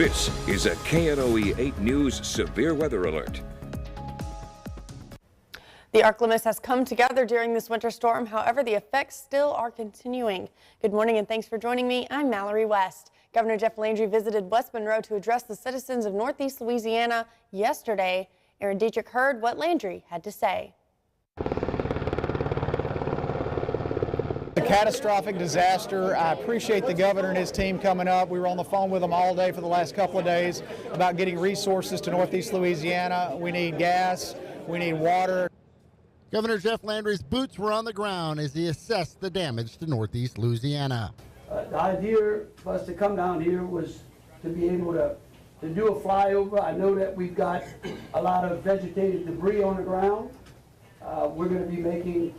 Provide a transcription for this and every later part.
This is a KNOE 8 News Severe Weather Alert. The ArkLaMiss has come together during this winter storm. However, the effects still are continuing. Good morning and thanks for joining me. I'm Mallory West. Governor Jeff Landry visited West Monroe to address the citizens of Northeast Louisiana yesterday. Aaron Dietrich heard what Landry had to say. A catastrophic disaster. I appreciate the governor and his team coming up. We were on the phone with them all day for the last couple of days about getting resources to Northeast Louisiana. We need gas, we need water. Governor Jeff Landry's boots were on the ground as he assessed the damage to Northeast Louisiana. The idea for us to come down here was to be able to do a flyover. I know that we've got a lot of vegetated debris on the ground. We're going to be making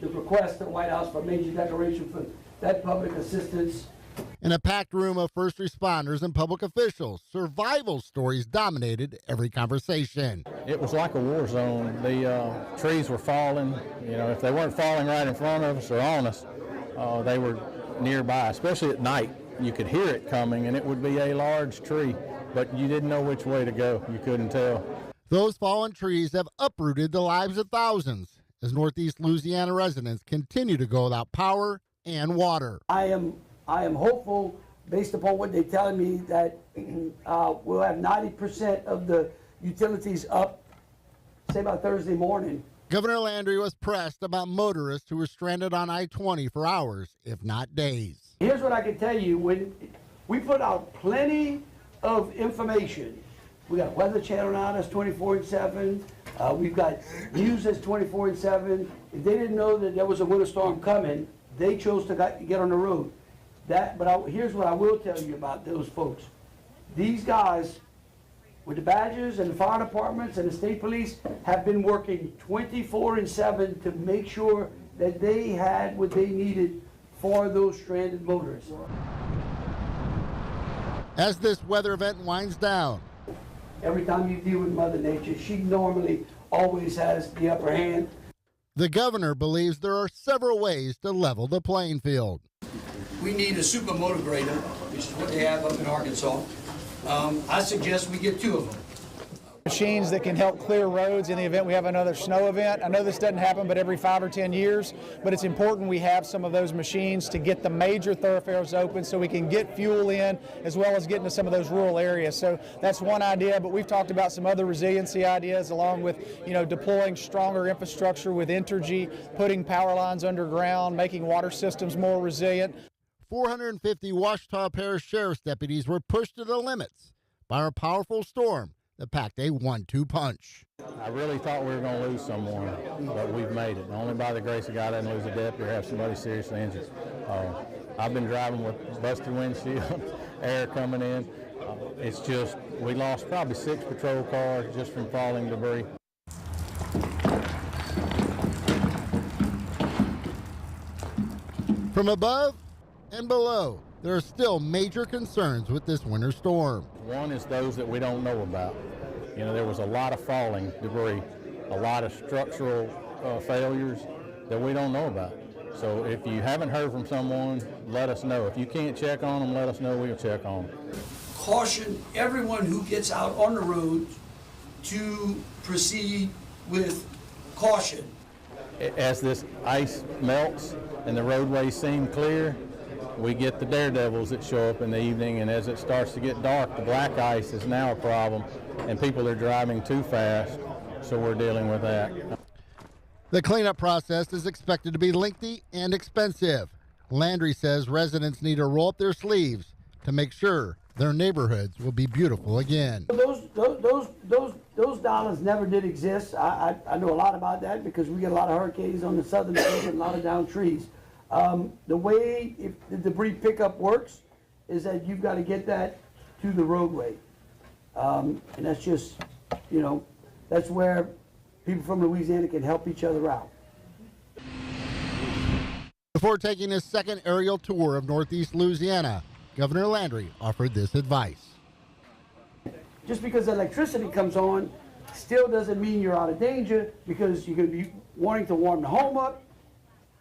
the request to the White House for a major declaration for that public assistance. In a packed room of first responders and public officials, survival stories dominated every conversation. It was like a war zone. The trees were falling. You know, if they weren't falling right in front of us or on us, they were nearby, especially at night. You could hear it coming, and it would be a large tree, but you didn't know which way to go. You couldn't tell. Those fallen trees have uprooted the lives of thousands as Northeast Louisiana residents continue to go without power and water. I am hopeful, based upon what they're telling me, that we'll have 90% of the utilities up, say by Thursday morning. Governor Landry was pressed about motorists who were stranded on I-20 for hours, if not days. Here's what I can tell you. When we put out plenty of information, we got Weather Channel now that's 24/7. We've got news that's 24/7. If they didn't know that there was a winter storm coming, they chose to get on the road. Here's what I will tell you about those folks. These guys with the badges and the fire departments and the state police have been working 24/7 to make sure that they had what they needed for those stranded motorists. As this weather event winds down, every time you deal with Mother Nature, she normally always has the upper hand. the governor believes there are several ways to level the playing field. We need a super motor grader, which is what they have up in Arkansas. I suggest we get 2 of them. Machines that can help clear roads in the event we have another snow event. I know this doesn't happen but every 5 or 10 years, but it's important we have some of those machines to get the major thoroughfares open so we can get fuel in as well as get into some of those rural areas. So that's one idea, but we've talked about some other resiliency ideas along with, deploying stronger infrastructure with Entergy, putting power lines underground, making water systems more resilient. 450 Ouachita Parish Sheriff's deputies were pushed to the limits by a powerful storm that packed a 1-2 punch. I really thought we were going to lose someone, but we've made it. Only by the grace of God I didn't lose a deputy or have somebody seriously injured. I've been driving with busted windshield, air coming in. It's just, we lost probably 6 patrol cars just from falling debris. From above and below, there are still major concerns with this winter storm. One is those that we don't know about. There was a lot of falling debris, a lot of structural failures that we don't know about. So if you haven't heard from someone, let us know. If you can't check on them, let us know, we'll check on them. Caution everyone who gets out on the road to proceed with caution. As this ice melts and the roadways seem clear, we get the daredevils that show up in the evening, and as it starts to get dark, the black ice is now a problem, and people are driving too fast, so we're dealing with that. The cleanup process is expected to be lengthy and expensive. Landry says residents need to roll up their sleeves to make sure their neighborhoods will be beautiful again. Those dollars never did exist. I know a lot about that because we get a lot of hurricanes on the southern coast and a lot of downed trees. The way if the debris pickup works is that you've got to get that to the roadway. And that's just, that's where people from Louisiana can help each other out. Before taking his second aerial tour of Northeast Louisiana, Governor Landry offered this advice. Just because electricity comes on still doesn't mean you're out of danger, because you're going to be wanting to warm the home up,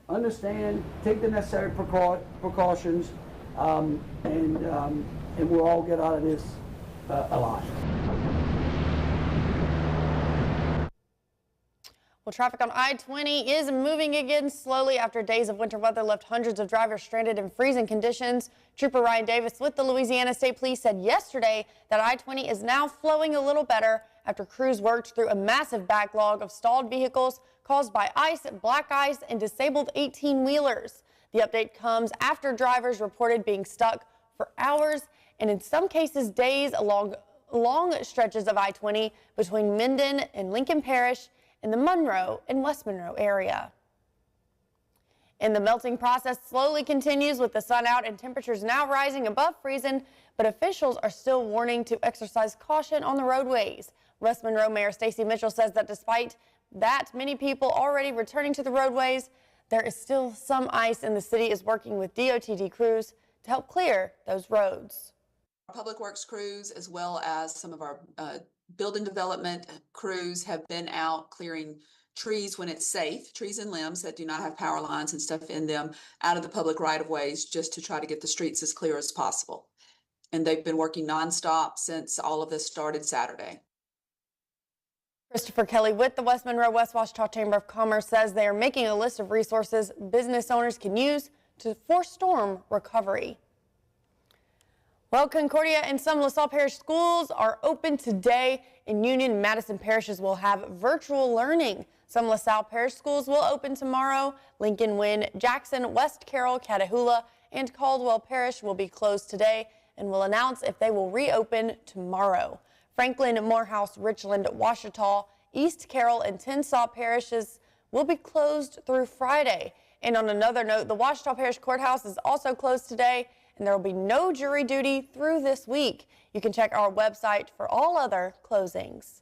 understand, take the necessary precautions, and and we'll all get out of this alive. Well, traffic on I-20 is moving again slowly after days of winter weather left hundreds of drivers stranded in freezing conditions. Trooper Ryan Davis with the Louisiana State Police said yesterday that I-20 is now flowing a little better after crews worked through a massive backlog of stalled vehicles caused by ice, black ice, and disabled 18-wheelers. The update comes after drivers reported being stuck for hours and in some cases days along long stretches of I-20 between Minden and Lincoln Parish in the Monroe and West Monroe area. And the melting process slowly continues with the sun out and temperatures now rising above freezing, but officials are still warning to exercise caution on the roadways. West Monroe Mayor Stacy Mitchell says that despite that many people already returning to the roadways, there is still some ice and the city is working with DOTD crews to help clear those roads. Public Works crews as well as some of our building development crews have been out clearing trees when it's safe, trees and limbs that do not have power lines and stuff in them out of the public right-of-ways just to try to get the streets as clear as possible. And they've been working nonstop since all of this started Saturday. Christopher Kelly with the West Monroe West Washita Chamber of Commerce says they are making a list of resources business owners can use for storm recovery. Well, Concordia and some LaSalle Parish schools are open today, and Union and Madison parishes will have virtual learning. Some LaSalle Parish schools will open tomorrow. Lincoln, Wynne, Jackson, West Carroll, Catahoula, and Caldwell Parish will be closed today and will announce if they will reopen tomorrow. Franklin, Morehouse, Richland, Washita, East Carroll, and Tensas parishes will be closed through Friday. And on another note, the Washita Parish Courthouse is also closed today, and there will be no jury duty through this week. You can check our website for all other closings.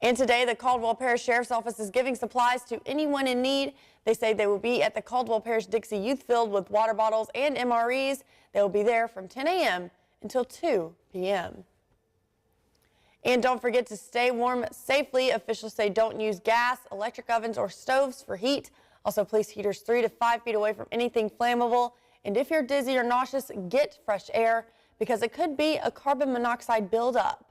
And today, the Caldwell Parish Sheriff's Office is giving supplies to anyone in need. They say they will be at the Caldwell Parish Dixie Youth Field with water bottles and MREs. They will be there from 10 a.m. until 2 p.m. And don't forget to stay warm safely. Officials say don't use gas, electric ovens, or stoves for heat. Also, place heaters 3 to 5 feet away from anything flammable. And if you're dizzy or nauseous, get fresh air because it could be a carbon monoxide buildup.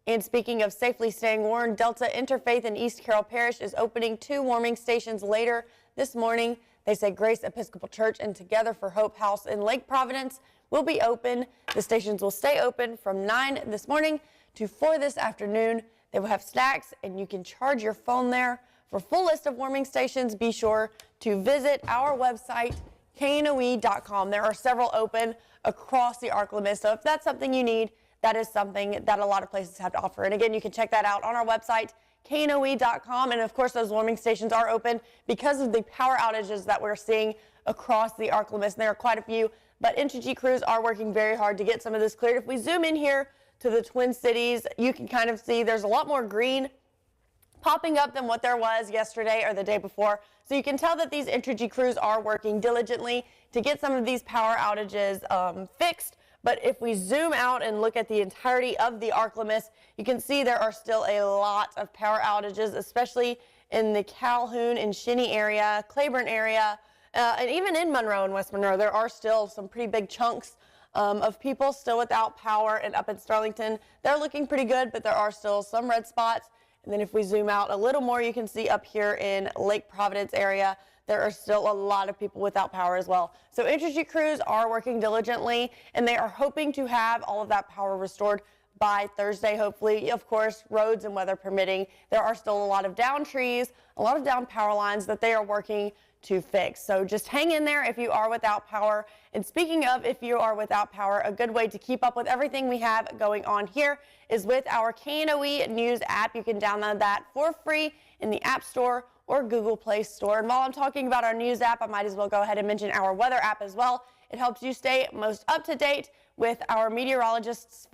And speaking of safely staying warm, Delta Interfaith in East Carroll Parish is opening 2 warming stations later this morning. They say Grace Episcopal Church and Together for Hope House in Lake Providence will be open. The stations will stay open from 9 this morning to 4 this afternoon. They will have snacks and you can charge your phone there. For a full list of warming stations, be sure to visit our website, KNOE.com. There are several open across the ArkLaMiss, so if that's something you need, that is something that a lot of places have to offer. And again, you can check that out on our website, KNOE.com. And of course, those warming stations are open because of the power outages that we're seeing across the ArkLaMiss. There are quite a few, but Entergy crews are working very hard to get some of this cleared. If we zoom in here to the Twin Cities, you can kind of see there's a lot more green popping up than what there was yesterday or the day before. So you can tell that these Entergy crews are working diligently to get some of these power outages fixed. But if we zoom out and look at the entirety of the ArkLaMiss, you can see there are still a lot of power outages, especially in the Calhoun and Shinney area, Claiborne area, and even in Monroe and West Monroe. There are still some pretty big chunks of people still without power. And up in Sterlington, they're looking pretty good, but there are still some red spots. And then if we zoom out a little more, you can see up here in Lake Providence area, there are still a lot of people without power as well. So Entergy crews are working diligently, and they are hoping to have all of that power restored by Thursday, hopefully. Of course, roads and weather permitting. There are still a lot of down trees, a lot of down power lines that they are working to fix. So just hang in there if you are without power. And speaking of if you are without power, a good way to keep up with everything we have going on here is with our KNOE News app. You can download that for free in the App Store or Google Play Store. And while I'm talking about our news app, I might as well go ahead and mention our weather app as well. It helps you stay most up to date with our meteorologists